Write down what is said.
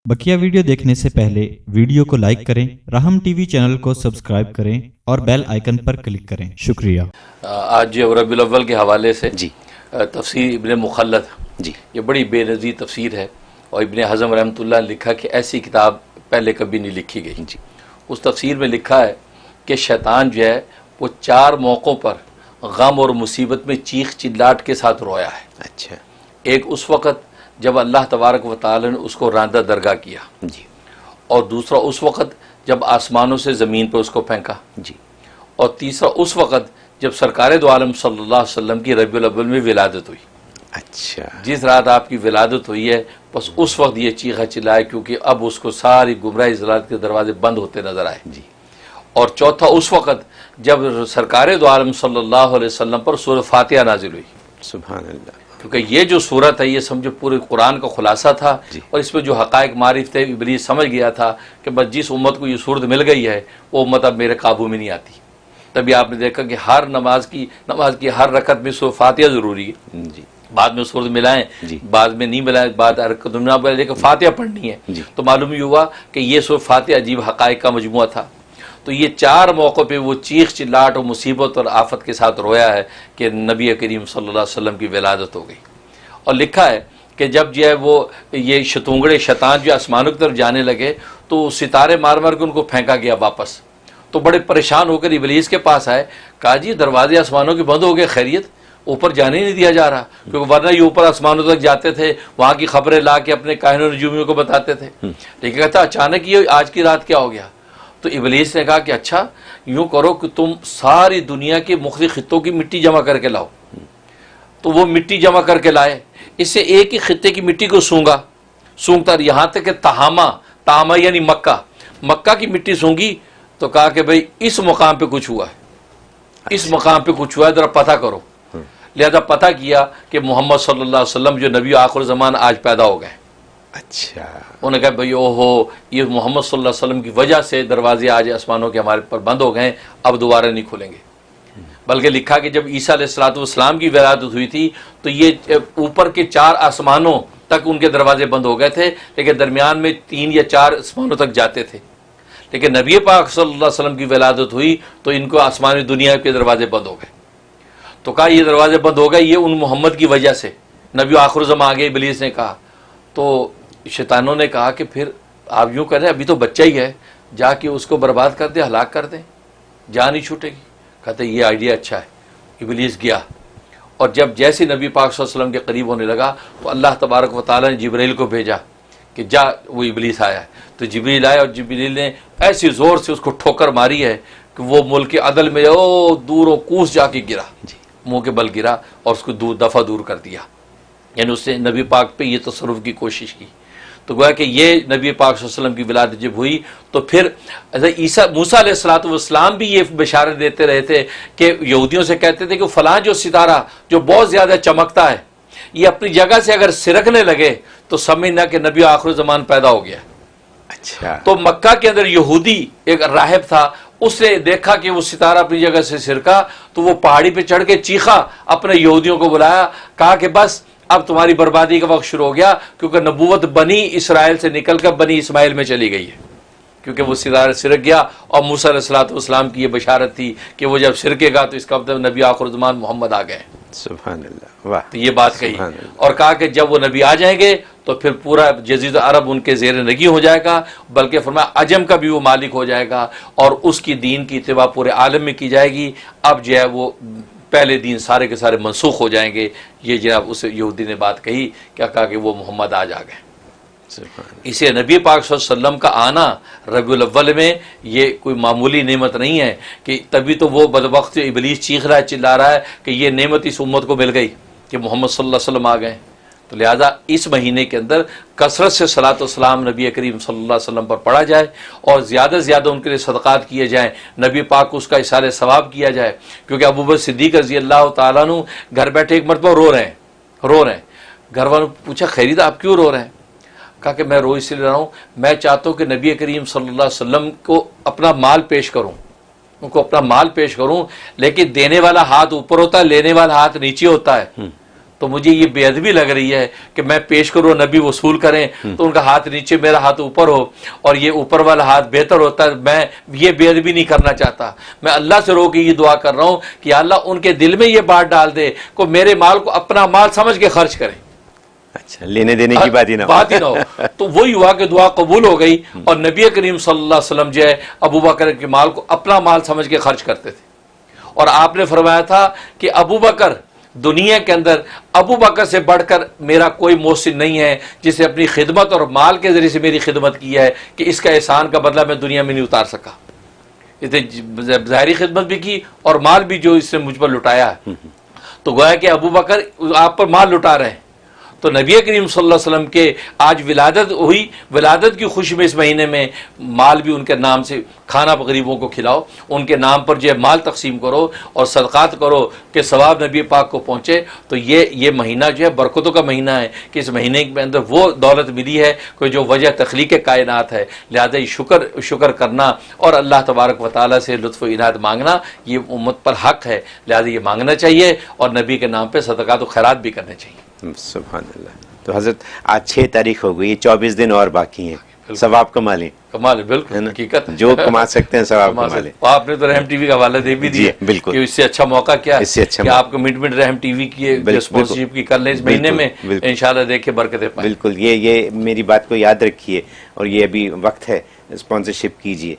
बकिया video देखने से पहले वीडियो को लाइक करें, राहम टीवी चैनल को सब्सक्राइब करें और बेल आइकन पर क्लिक करें। शुक्रिया। आज जो रबीउल अव्वल के हवाले से जी तफसीर इब्न मुखल्लद जी, ये बड़ी बेनज़ीर तफसीर है और इब्न हज़म रहमतुल्लाह ने लिखा कि ऐसी किताब पहले कभी नहीं लिखी गई जी। उस तफसीर में लिखा है कि शैतान जो है वो 4 मौक़ों पर गम और मुसीबत में चीख चिल्लाट के साथ रोया है। अच्छा, एक उस वक़्त जब अल्लाह तबारक व तआला ने उसको रांदा दरगाह किया जी, और दूसरा उस वक़्त जब आसमानों से ज़मीन पर उसको फेंका जी, और तीसरा उस वक़्त जब सरकार दो आलम सल्लल्लाहु अलैहि वसल्लम की रबीउल अव्वल में विलादत हुई। अच्छा, जिस रात आपकी विलादत हुई है बस उस वक्त ये चीखा चिल्लाए, क्योंकि अब उसको सारी गुमराही ज़लालत के दरवाजे बंद होते नजर आए जी। और चौथा उस वक़्त जब सरकार दो आलम सल्लल्लाहु अलैहि वसल्लम पर सूरह फातिहा नाजिल हुई। सुभान अल्लाह, क्योंकि ये जो सूरत है ये समझो पूरे कुरान का खुलासा था और इसमें जो हक़ाइक़ मारिफ थे इब्लीस समझ गया था कि बस जिस उम्मत को ये सूरत मिल गई है वो उम्मत अब मेरे काबू में नहीं आती। तभी आपने देखा कि हर नमाज की हर रकत में सूरह फातिहा ज़रूरी है जी। बाद में सूरत मिलाएं, बाद में नहीं मिलाएं, बाद लेकिन फातिहा पढ़नी है। तो मालूम ही हुआ कि ये सूरह फातिहा अजीब हक़ाइक़ का मजमुआ था। तो ये 4 मौक़ों पे वो चीख चिल्लाट और मुसीबत और आफत के साथ रोया है कि नबी करीम सल्लल्लाहु अलैहि वसल्लम की विलादत हो गई। और लिखा है कि जब जो है वो ये शतूंगड़े शैतान जो आसमानों की तरफ जाने लगे तो सितारे मार मार के उनको फेंका गया वापस। तो बड़े परेशान होकर इब्लीस के पास आए, कहा जी दरवाजे आसमानों के बंद हो गए, खैरियत, ऊपर जाने नहीं दिया जा रहा, क्योंकि वरना ये ऊपर आसमानों तक जाते थे, वहाँ की खबरें ला के अपने काहिनों नजूमियों को बताते थे। लेकिन कहता अचानक ये आज की रात क्या हो गया। तो इब्लीस ने कहा कि अच्छा यूँ करो कि तुम सारी दुनिया के मुख्तलिफ खित्तों की मिट्टी जमा करके लाओ। तो वो मिट्टी जमा करके लाए, इससे एक ही खित्ते की मिट्टी को सूंघता यहाँ तक कि तामा यानी मक्का की मिट्टी सूंघी। तो कहा कि भाई इस मुकाम पे कुछ हुआ है, इस मुकाम पे कुछ हुआ है, जरा पता करो। लिहाजा पता किया कि मोहम्मद सल्लल्लाहु अलैहि वसल्लम जो नबी आखिर ज़मान आज पैदा हो गए। अच्छा, उन्होंने कहा भाई ओहो ये मोहम्मद सल्लल्लाहु अलैहि वसल्लम की वजह से दरवाजे आज आसमानों के हमारे पर बंद हो गए, अब दोबारा नहीं खुलेंगे। बल्कि लिखा कि जब ईसा अलैहिस्सलाम की विलादत हुई थी तो ये ऊपर के 4 आसमानों तक उनके दरवाजे बंद हो गए थे, लेकिन दरमियान में 3 या 4 आसमानों तक जाते थे। लेकिन नबी पाक सल्लल्लाहु अलैहि वसल्लम की विलादत हुई तो इनको आसमानी दुनिया के दरवाजे बंद हो गए। तो कहा ये दरवाजे बंद हो गए ये उन मोहम्मद की वजह से, नबी आखिर ज़मां आ गए, इब्लीस ने कहा। तो शैतानों ने कहा कि फिर आप यूँ करें, अभी तो बच्चा ही है, जाके उसको बर्बाद कर दें, हलाक कर दें, जान ही छूटेगी। कहते ये आइडिया अच्छा है। इब्लीस गया और जब जैसे नबी पाक सल्लल्लाहु अलैहि वसल्लम के करीब होने लगा तो अल्लाह तबारक व तआला ने जिब्रील को भेजा कि जा, वो इब्लीस आया है। तो जिब्रील आया और जिब्रील ने ऐसी ज़ोर से उसको ठोकर मारी है कि वो मुल्क के अदल में दूर कूस जाके गिरा, मुँह के बल गिरा और उसको दूर कर दिया। यानी उसने नबी पाक पे ये तसर्रुफ़ की कोशिश की। तो गोया कि ये नबी पाक सल्लल्लाहु अलैहि वसल्लम की विलादत जब हुई तो फिर मूसा अलैहिस्सलाम भी ये बशारत देते रहे थे कि यहूदियों से कहते थे कि फलां जो सितारा जो बहुत ज़्यादा चमकता है ये अपनी जगह से अगर सिरकने लगे तो समझना कि नबी आखिर ज़मान पैदा हो गया। अच्छा, तो मक्का के अंदर यहूदी एक राहिब था, उसने देखा कि वो सितारा अपनी जगह से सिरका तो वो पहाड़ी पे चढ़ के चीखा, अपने यहूदियों को बुलाया, कहा कि बस अब तुम्हारी बर्बादी का वक्त शुरू हो गया, क्योंकि नबूवत बनी इसराइल से निकलकर बनी इस्माइल में चली गई है, क्योंकि वो सितारा सिरक गया। और मूसा अलैहिस्सलाम की ये बशारत थी कि वो जब सिरकेगा तो इसका मतलब नबी आखिर ज़मान मोहम्मद आ गए। सुभान अल्लाह, वाह। तो ये बात कही और कहा कि जब वो नबी आ जाएंगे तो फिर पूरा जज़ीरा अरब उनके ज़ेर नगी हो जाएगा, बल्कि फरमाया अजम का भी वो मालिक हो जाएगा और उसकी दीन की इत्तिबा पूरे आलम में की जाएगी। अब जो है वो पहले दिन सारे के सारे मनसूख हो जाएंगे। ये जनाब उस यहूदी ने बात कही, क्या कहा कि वो मोहम्मद आज आ गए। इसे नबी पाक सल्लल्लाहु अलैहि वसल्लम का आना रबीउल अव्वल में ये कोई मामूली नेमत नहीं है कि तभी तो वो बदबख्त इब्लीस चीख रहा है, चिल्ला रहा है कि ये नेमत इस उम्मत को मिल गई कि मोहम्मद सल्लल्लाहु अलैहि वसल्लम आ गए। तो लिहाजा इस महीने के अंदर कसरत से सलात व सलाम नबी करीम सल्लल्लाहु अलैहि वसल्लम पर पढ़ा जाए और ज़्यादा से ज़्यादा उनके लिए सदक़ात किए जाएँ, नबी पाक को उसका इसाले सवाब किया जाए। क्योंकि अबू बकर सिद्दीक़ रज़ी अल्लाह तआला अन्हु घर बैठे एक मरतबा रो रहे हैं। घर वालों ने पूछा खैरियत, आप क्यों रो रहे हैं? कहा कि मैं रो इसलिए रहा हूँ, मैं चाहता हूँ कि नबी करीम सल्लल्लाहु अलैहि वसल्लम को अपना माल पेश करूँ, उनको अपना माल पेश करूँ, लेकिन देने वाला हाथ ऊपर होता है, लेने वाला हाथ नीचे होता है। تو مجھے یہ بے ادبی لگ رہی ہے کہ میں پیش کروں نبی وصول کریں تو ان کا ہاتھ نیچے میرا ہاتھ اوپر ہو اور یہ اوپر والا ہاتھ بہتر ہوتا ہے. میں یہ بے ادبی نہیں کرنا چاہتا. میں اللہ سے رو کے یہ دعا کر رہا ہوں کہ اللہ ان کے دل میں یہ بات ڈال دے کہ میرے مال کو اپنا مال سمجھ کے خرچ کریں. اچھا لینے دینے کی بات ہی نہ ہو. تو وہی ہوا کہ دعا قبول ہو گئی اور نبی کریم صلی اللہ علیہ وسلم جو ہے ابو بکر کے مال کو اپنا مال سمجھ کے خرچ کرتے تھے. اور آپ نے فرمایا تھا کہ ابو بکر دنیا کے اندر ابو بکر سے بڑھ کر میرا کوئی محسن نہیں ہے جس نے اپنی خدمت اور مال کے ذریعے سے میری خدمت کی ہے کہ اس کا احسان کا بدلہ میں دنیا میں نہیں اتار سکا. اس نے ظاہری خدمت بھی کی اور مال بھی جو اس نے مجھ پر لٹایا ہے. تو گویا کہ ابو بکر آپ پر مال لٹا رہے ہیں. تو نبی کریم صلی اللہ علیہ وسلم کے آج ولادت ہوئی, ولادت کی خوشی میں اس مہینے میں مال بھی ان کے نام سے کھانا غریبوں کو کھلاؤ, ان کے نام پر جو ہے مال تقسیم کرو اور صدقات کرو کہ ثواب نبی پاک کو پہنچے. تو یہ مہینہ جو ہے برکتوں کا مہینہ ہے کہ اس مہینے کے اندر وہ دولت ملی ہے کہ جو وجہ تخلیق کائنات ہے. لہذا یہ شکر کرنا اور اللہ تبارک و تعالیٰ سے لطف و عنایت مانگنا یہ امت پر حق ہے. لہذا یہ مانگنا چاہیے اور نبی کے نام پہ صدقات و خیرات بھی کرنے چاہیے. سبحان اللہ. تو حضرت آج 6 تاریخ ہو گئی, 24 دن اور باقی ہیں. ثواب کما لیں. کمال ہے, بالکل حقیقت جو کما سکتے ہیں ثواب کما لیں. آپ نے تو رحم ٹی وی کا حوالہ دے بھی دیا. بالکل. کہ اس سے اچھا موقع کیا اس سے اچھا کہ آپ کمٹمنٹ رحم ٹی وی کی اسپانسرشپ کی کر لیں اس مہینے میں, انشاءاللہ دیکھیں برکتیں پائیں. بالکل. یہ میری بات کو یاد رکھیے اور یہ ابھی وقت ہے, اسپانسرشپ کیجیے.